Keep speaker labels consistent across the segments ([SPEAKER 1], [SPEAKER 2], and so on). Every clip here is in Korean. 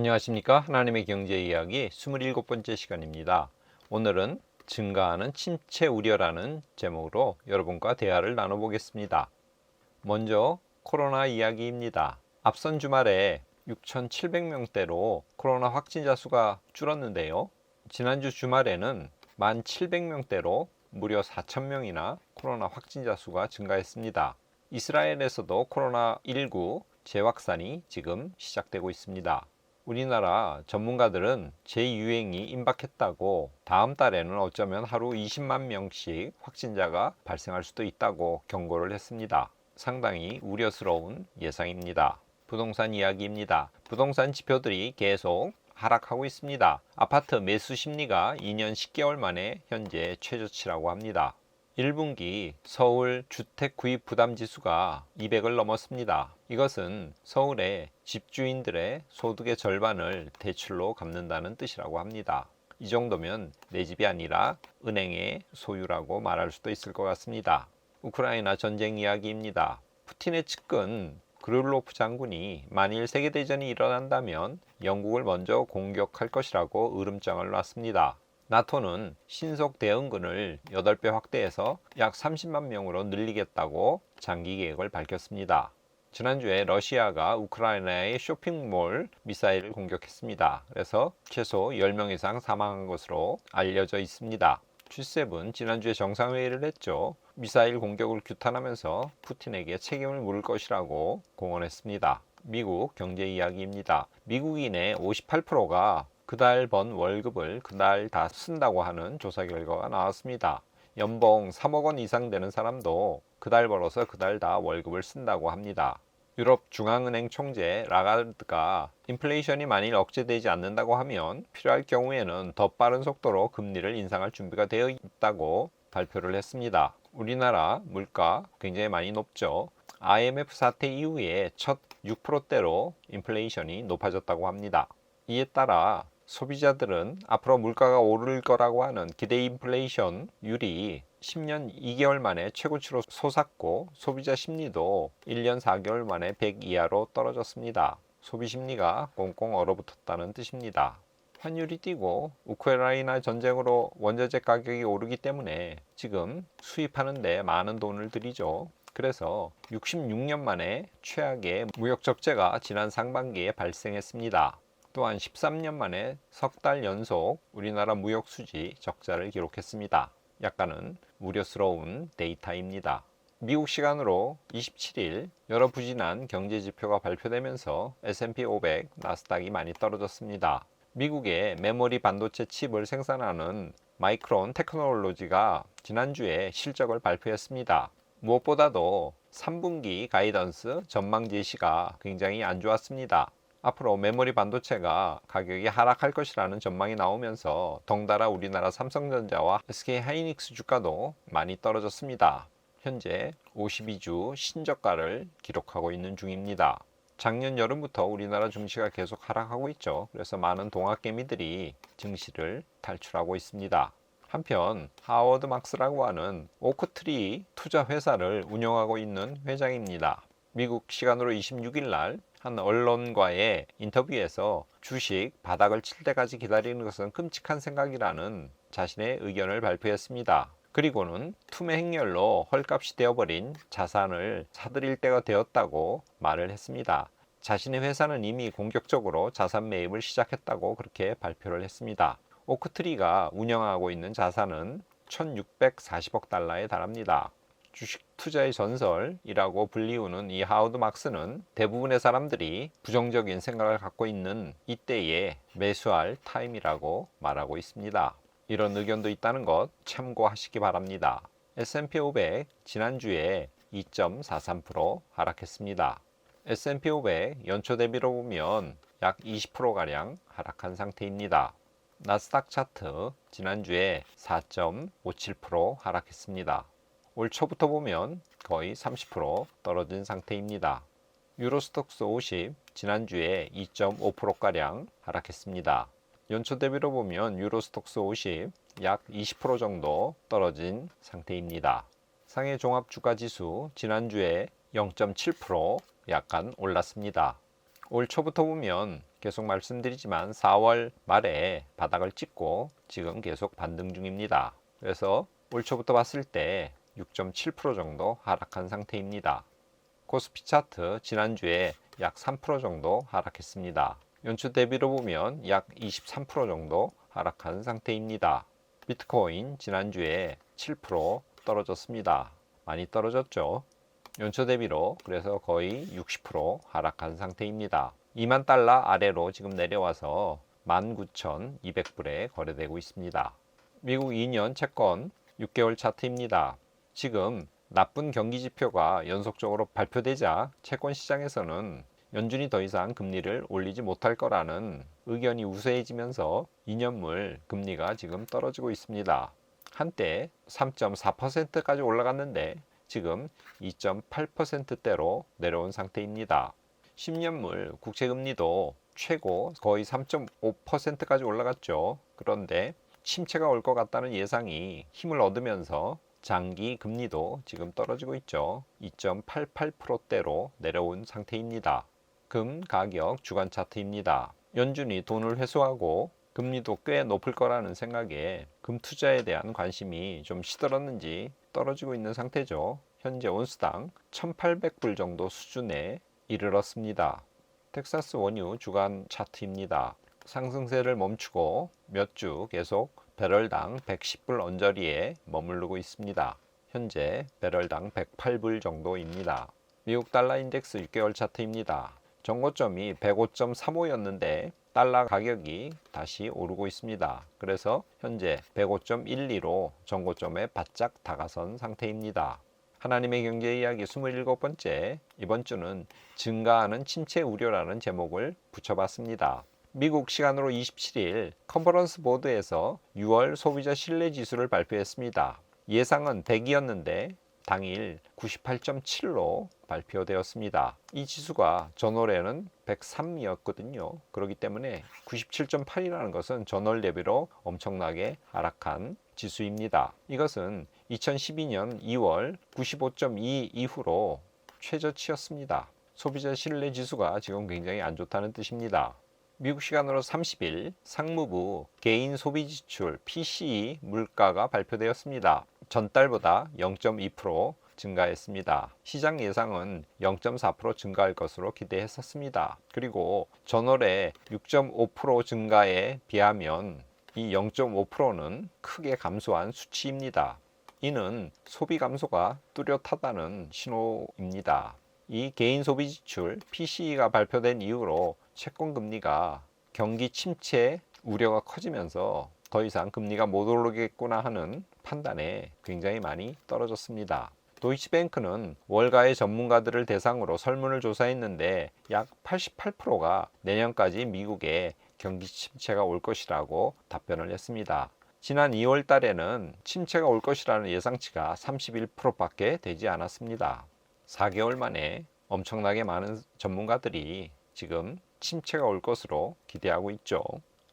[SPEAKER 1] 안녕하십니까. 하나님의 경제 이야기 27번째 시간입니다. 오늘은 증가하는 침체 우려라는 제목으로 여러분과 대화를 나눠보겠습니다. 먼저 코로나 이야기입니다. 앞선 주말에 6,700명대로 코로나 확진자 수가 줄었는데요. 지난주 주말에는 1,700명대로 무려 4,000명이나 코로나 확진자 수가 증가했습니다. 이스라엘에서도 코로나19 재확산이 지금 시작되고 있습니다. 우리나라 전문가들은 재유행이 임박했다고 다음 달에는 어쩌면 하루 20만 명씩 확진자가 발생할 수도 있다고 경고를 했습니다. 상당히 우려스러운 예상입니다. 부동산 이야기입니다. 부동산 지표들이 계속 하락하고 있습니다. 아파트 매수 심리가 2년 10개월 만에 현재 최저치라고 합니다. 1분기 서울 주택 구입 부담 지수가 200을 넘었습니다. 이것은 서울의 집주인들의 소득의 절반을 대출로 갚는다는 뜻이라고 합니다. 이 정도면 내 집이 아니라 은행의 소유라고 말할 수도 있을 것 같습니다. 우크라이나 전쟁 이야기입니다. 푸틴의 측근 그룰로프 장군이 만일 세계대전이 일어난다면 영국을 먼저 공격할 것이라고 으름장을 놨습니다. 나토는 신속 대응군을 8배 확대해서 약 30만 명으로 늘리겠다고 장기 계획을 밝혔습니다. 지난주에 러시아가 우크라이나의 쇼핑몰 미사일을 공격했습니다. 그래서 최소 10명 이상 사망한 것으로 알려져 있습니다. G7 지난주에 정상회의를 했죠. 미사일 공격을 규탄하면서 푸틴에게 책임을 물을 것이라고 공언했습니다. 미국 경제 이야기입니다. 미국인의 58%가 그달 번 월급을 그날 다 쓴다고 하는 조사 결과가 나왔습니다. 연봉 3억 원 이상 되는 사람도 그달 벌어서 그달 다 월급을 쓴다고 합니다. 유럽 중앙은행 총재 라가르드가 인플레이션이 만일 억제되지 않는다고 하면 필요할 경우에는 더 빠른 속도로 금리를 인상할 준비가 되어 있다고 발표를 했습니다. 우리나라 물가 굉장히 많이 높죠. IMF 사태 이후에 첫 6%대로 인플레이션이 높아졌다고 합니다. 이에 따라 소비자들은 앞으로 물가가 오를 거라고 하는 기대 인플레이션율이 10년 2개월 만에 최고치로 솟았고 소비자 심리도 1년 4개월 만에 100 이하로 떨어졌습니다. 소비 심리가 꽁꽁 얼어붙었다는 뜻입니다. 환율이 뛰고 우크라이나 전쟁으로 원자재 가격이 오르기 때문에 지금 수입하는 데 많은 돈을 들이죠. 그래서 66년 만에 최악의 무역 적자가 지난 상반기에 발생했습니다. 또한 13년 만에 석 달 연속 우리나라 무역 수지 적자를 기록했습니다. 약간은 우려스러운 데이터입니다. 미국 시간으로 27일 여러 부진한 경제 지표가 발표되면서 S&P 500, 나스닥이 많이 떨어졌습니다. 미국의 메모리 반도체 칩을 생산하는 마이크론 테크놀로지가 지난주에 실적을 발표했습니다. 무엇보다도 3분기 가이던스 전망 제시가 굉장히 안 좋았습니다. 앞으로 메모리 반도체가 가격이 하락할 것이라는 전망이 나오면서 덩달아 우리나라 삼성전자와 SK하이닉스 주가도 많이 떨어졌습니다. 현재 52주 신저가를 기록하고 있는 중입니다. 작년 여름부터 우리나라 증시가 계속 하락하고 있죠. 그래서 많은 동학개미들이 증시를 탈출하고 있습니다. 한편 하워드 막스라고 하는 오크트리 투자 회사를 운영하고 있는 회장입니다. 미국 시간으로 26일 날 한 언론과의 인터뷰에서 주식 바닥을 칠 때까지 기다리는 것은 끔찍한 생각이라는 자신의 의견을 발표했습니다. 그리고는 투매 행렬로 헐값이 되어버린 자산을 사들일 때가 되었다고 말을 했습니다. 자신의 회사는 이미 공격적으로 자산 매입을 시작했다고 그렇게 발표를 했습니다. 오크트리가 운영하고 있는 자산은 1640억 달러에 달합니다. 주식 투자의 전설이라고 불리우는 이 하워드 막스는 대부분의 사람들이 부정적인 생각을 갖고 있는 이때에 매수할 타임이라고 말하고 있습니다. 이런 의견도 있다는 것 참고하시기 바랍니다. S&P 500 지난주에 2.43% 하락했습니다. S&P 500 연초 대비로 보면 약 20%가량 하락한 상태입니다. 나스닥 차트 지난주에 4.57% 하락했습니다. 올 초부터 보면 거의 30% 떨어진 상태입니다. 유로스톡스 50 지난주에 2.5%가량 하락했습니다. 연초 대비로 보면 유로스톡스 50 약 20% 정도 떨어진 상태입니다. 상해 종합 주가 지수 지난주에 0.7% 약간 올랐습니다. 올 초부터 보면 계속 말씀드리지만 4월 말에 바닥을 찍고 지금 계속 반등 중입니다. 그래서 올 초부터 봤을 때 6.7% 정도 하락한 상태입니다. 코스피 차트 지난주에 약 3% 정도 하락했습니다. 연초 대비로 보면 약 23% 정도 하락한 상태입니다. 비트코인 지난주에 7% 떨어졌습니다. 많이 떨어졌죠. 연초 대비로 그래서 거의 60% 하락한 상태입니다. 2만 달러 아래로 지금 내려와서 19,200불에 거래되고 있습니다. 미국 2년 채권 6개월 차트입니다. 지금 나쁜 경기 지표가 연속적으로 발표되자 채권 시장에서는 연준이 더 이상 금리를 올리지 못할 거라는 의견이 우세해지면서 2년물 금리가 지금 떨어지고 있습니다. 한때 3.4%까지 올라갔는데 지금 2.8%대로 내려온 상태입니다. 10년물 국채금리도 최고 거의 3.5%까지 올라갔죠. 그런데 침체가 올 것 같다는 예상이 힘을 얻으면서 장기 금리도 지금 떨어지고 있죠. 2.88%대로 내려온 상태입니다. 금 가격 주간 차트입니다. 연준이 돈을 회수하고 금리도 꽤 높을 거라는 생각에 금 투자에 대한 관심이 좀 시들었는지 떨어지고 있는 상태죠. 현재 온스당 1,800불 정도 수준에 이르렀습니다. 텍사스 원유 주간 차트입니다. 상승세를 멈추고 몇 주 계속 배럴당 110불 언저리에 머무르고 있습니다. 현재 배럴당 108불 정도입니다. 미국 달러 인덱스 6개월 차트입니다. 정고점이 105.35였는데 달러 가격이 다시 오르고 있습니다. 그래서 현재 105.12로 정고점에 바짝 다가선 상태입니다. 하나님의 경제 이야기 27번째, 이번 주는 증가하는 침체 우려라는 제목을 붙여봤습니다. 미국 시간으로 27일 컨퍼런스 보드에서 6월 소비자 신뢰 지수를 발표했습니다. 예상은 100이었는데 당일 98.7로 발표되었습니다. 이 지수가 전월에는 103이었거든요. 그렇기 때문에 97.8이라는 것은 전월 대비로 엄청나게 하락한 지수입니다. 이것은 2012년 2월 95.2 이후로 최저치였습니다. 소비자 신뢰 지수가 지금 굉장히 안 좋다는 뜻입니다. 미국 시간으로 30일 상무부 개인 소비 지출 PCE 물가가 발표되었습니다. 전달보다 0.2% 증가했습니다. 시장 예상은 0.4% 증가할 것으로 기대했었습니다. 그리고 전월에 6.5% 증가에 비하면 이 0.5%는 크게 감소한 수치입니다. 이는 소비 감소가 뚜렷하다는 신호입니다. 이 개인 소비 지출 PCE가 발표된 이후로 채권 금리가 경기 침체 우려가 커지면서 더 이상 금리가 못 오르겠구나 하는 판단에 굉장히 많이 떨어졌습니다. 도이치뱅크는 월가의 전문가들을 대상으로 설문을 조사했는데 약 88%가 내년까지 미국에 경기 침체가 올 것이라고 답변을 했습니다. 지난 2월 달에는 침체가 올 것이라는 예상치가 31%밖에 되지 않았습니다. 4개월 만에 엄청나게 많은 전문가들이 지금 침체가 올 것으로 기대하고 있죠.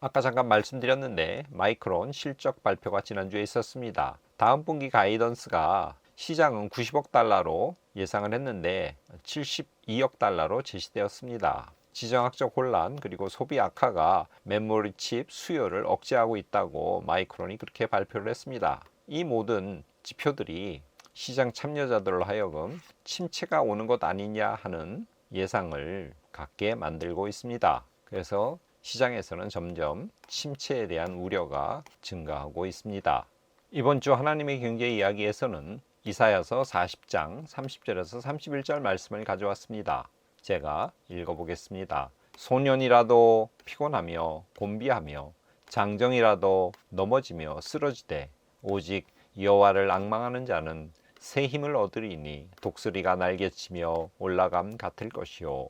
[SPEAKER 1] 아까 잠깐 말씀드렸는데 마이크론 실적 발표가 지난주에 있었습니다. 다음 분기 가이던스가 시장은 90억 달러로 예상을 했는데 72억 달러로 제시되었습니다. 지정학적 혼란 그리고 소비 악화가 메모리 칩 수요를 억제하고 있다고 마이크론이 그렇게 발표를 했습니다. 이 모든 지표들이 시장 참여자들로 하여금 침체가 오는 것 아니냐 하는 예상을 갖게 만들고 있습니다. 그래서 시장에서는 점점 침체에 대한 우려가 증가하고 있습니다. 이번 주 하나님의 경제 이야기에서는 이사야서 40장 30절에서 31절 말씀을 가져왔습니다. 제가 읽어보겠습니다. 소년이라도 피곤하며 곤비하며 장정이라도 넘어지며 쓰러지되 오직 여호와를 앙망하는 자는 새 힘을 얻으리니 독수리가 날개치며 올라감 같을 것이요.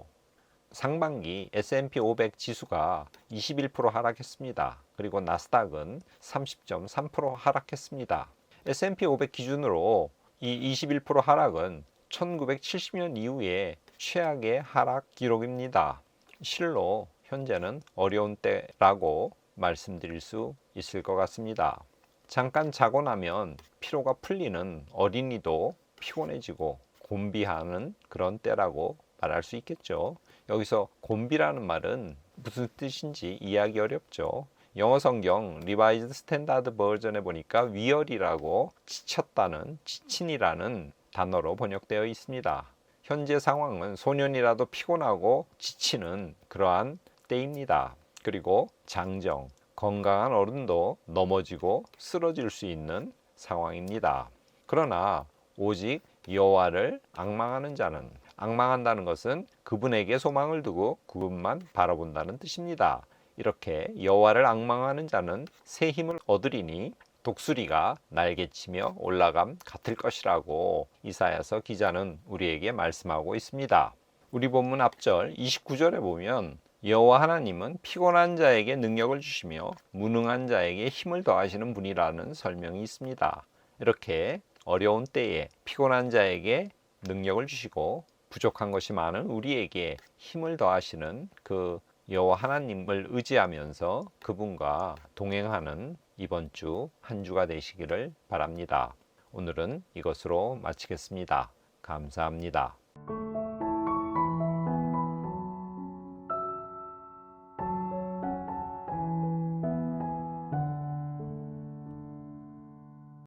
[SPEAKER 1] 상반기 S&P 500 지수가 21% 하락했습니다. 그리고 나스닥은 30.3% 하락했습니다. S&P 500 기준으로 이 21% 하락은 1970년 이후에 최악의 하락 기록입니다. 실로 현재는 어려운 때라고 말씀드릴 수 있을 것 같습니다. 잠깐 자고 나면 피로가 풀리는 어린이도 피곤해지고 곤비하는 그런 때라고 말할 수 있겠죠. 여기서 곤비라는 말은 무슨 뜻인지 이해하기 어렵죠. 영어 성경 리바이즈드 스탠다드 버전에 보니까 위얼이라고 지쳤다는, 지친이라는 단어로 번역되어 있습니다. 현재 상황은 소년이라도 피곤하고 지치는 그러한 때입니다. 그리고 장정, 건강한 어른도 넘어지고 쓰러질 수 있는 상황입니다. 그러나 오직 여호와를 앙망하는 자는, 앙망한다는 것은 그분에게 소망을 두고 그분만 바라본다는 뜻입니다. 이렇게 여호와를 앙망하는 자는 새 힘을 얻으리니 독수리가 날개치며 올라감 같을 것이라고 이사야서 기자는 우리에게 말씀하고 있습니다. 우리 본문 앞절 29절에 보면 여호와 하나님은 피곤한 자에게 능력을 주시며 무능한 자에게 힘을 더하시는 분이라는 설명이 있습니다. 이렇게 어려운 때에 피곤한 자에게 능력을 주시고 부족한 것이 많은 우리에게 힘을 더하시는 그 여호와 하나님을 의지하면서 그분과 동행하는 이번 주 한 주가 되시기를 바랍니다. 오늘은 이것으로 마치겠습니다. 감사합니다.